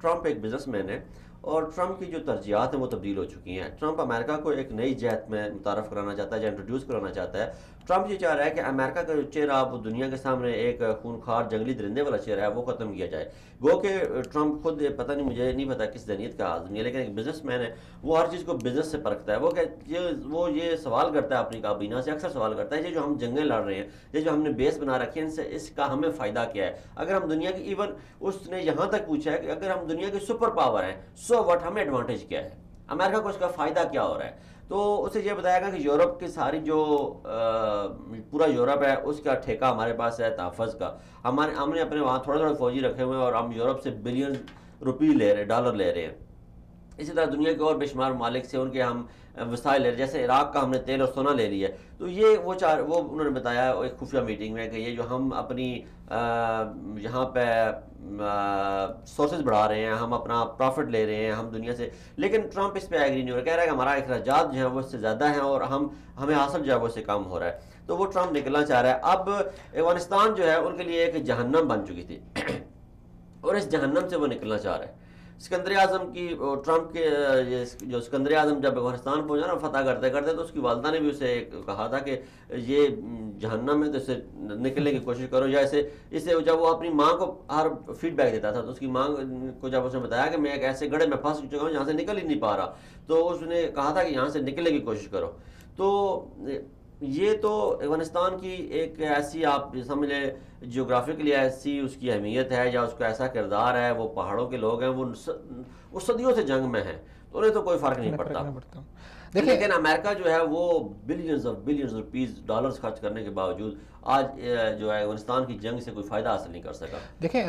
Trump ایک business man ہے اور ٹرمپ کی جو ترجیحات ہیں وہ تبدیل ہو چکی ہیں. ٹرمپ امریکہ کو ایک نئی جہت میں متعارف کرانا چاہتا ہے یا انٹروڈیوس کرانا چاہتا ہے. ٹرمپ یہ چاہ رہا ہے کہ امریکہ کا جو چہرہ وہ دنیا کے سامنے ایک خونخوار جنگلی درندے والا چہرہ ہے وہ ختم کیا جائے. گو کہ ٹرمپ خود پتہ نہیں، مجھے نہیں پتا کس ذہنیت کا آدمی ہے، لیکن ایک بزنس مین ہے. وہ ہر چیز کو بزنس سے پرکھتا ہے. وہ یہ سوال کرتا ہے اپنی کابینہ سے، اکثر سوال کرتا ہے یہ جو ہم جنگیں لڑ رہے ہیں، یہ جو ہم نے بیس بنا رکھے ہیں، اس کا ہمیں فائدہ کیا ہے؟ اگر ہم دنیا کی ایون اس نے یہاں تک پوچھا ہے کہ اگر ہم دنیا کی سپر پاور ہیں سو وٹ، ہمیں ایڈوانٹیج کیا ہے؟ امریکہ کو اس کا فائدہ کیا ہو رہا ہے؟ تو اسے یہ بتایا گا کہ یورپ کی ساری جو پورا یورپ ہے اس کا ٹھیکہ ہمارے پاس ہے تحفظ کا. ہم نے اپنے وہاں تھوڑے تھوڑے فوجی رکھے ہوئے ہیں اور ہم یورپ سے بلین روپی لے رہے ہیں، ڈالر لے رہے ہیں. اسی طرح دنیا کے اور بے شمار ممالک سے ان کے ہم وسائل لے رہے ہیں، جیسے عراق کا ہم نے تیل اور سونا لے لیا ہے. تو یہ وہ انہوں نے بتایا ایک خفیہ میٹنگ میں کہ یہ جو ہم اپنی یہاں پہ سورسز بڑھا رہے ہیں، ہم اپنا پروفٹ لے رہے ہیں ہم دنیا سے. لیکن ٹرمپ اس پہ ایگری نہیں ہو رہا، کہہ رہا ہے کہ ہمارا اخراجات جو ہیں وہ اس سے زیادہ ہیں اور ہمیں حاصل جو ہے وہ اس سے کم ہو رہا ہے. تو وہ ٹرمپ نکلنا چاہ رہا ہے. اب افغانستان جو ہے ان کے لیے ایک جہنم بن چکی تھی اور اس جہنم سے وہ نکلنا چاہ رہا ہے. سکندر اعظم کی ٹرمپ کے جو سکندر اعظم جب افغانستان پہنچا نا فتح کرتے کرتے، تو اس کی والدہ نے بھی اسے کہا تھا کہ یہ جہنم ہے تو اسے نکلنے کی کوشش کرو. یا اسے جب وہ اپنی ماں کو ہر فیڈ بیک دیتا تھا تو اس کی ماں کو جب اس نے بتایا کہ میں ایک ایسے گڑھے میں پھنس چکا ہوں جہاں سے نکل ہی نہیں پا رہا، تو اس نے کہا تھا کہ یہاں سے نکلنے کی کوشش کرو. تو یہ تو افغانستان کی ایک ایسی آپ سمجھ لیں جیوگرافیکلی ایسی اس کی اہمیت ہے یا اس کا ایسا کردار ہے. وہ پہاڑوں کے لوگ ہیں، وہ صدیوں سے جنگ میں ہیں، تو انہیں تو کوئی فرق نہیں پڑتا. لیکن امریکہ جو ہے وہ بلینز روپیز ڈالرز خرچ کرنے کے باوجود آج جو ہے افغانستان کی جنگ سے کوئی فائدہ حاصل نہیں کر سکا. دیکھیں